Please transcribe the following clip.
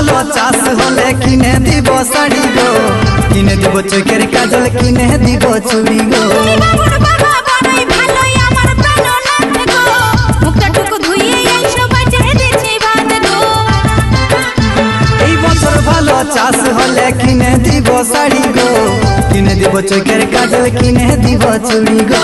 ভালো চাষ হলে কিনে দিব শাড়ি গো, কিনে দিব চোখের কাজল, কিনে দিব চুড়ি গো। এই বছর ভালো চাষ হলে কিনে দিব শাড়ি গো, কিনে দিব চোখের কাজল, কিনে দিব চুড়ি গো।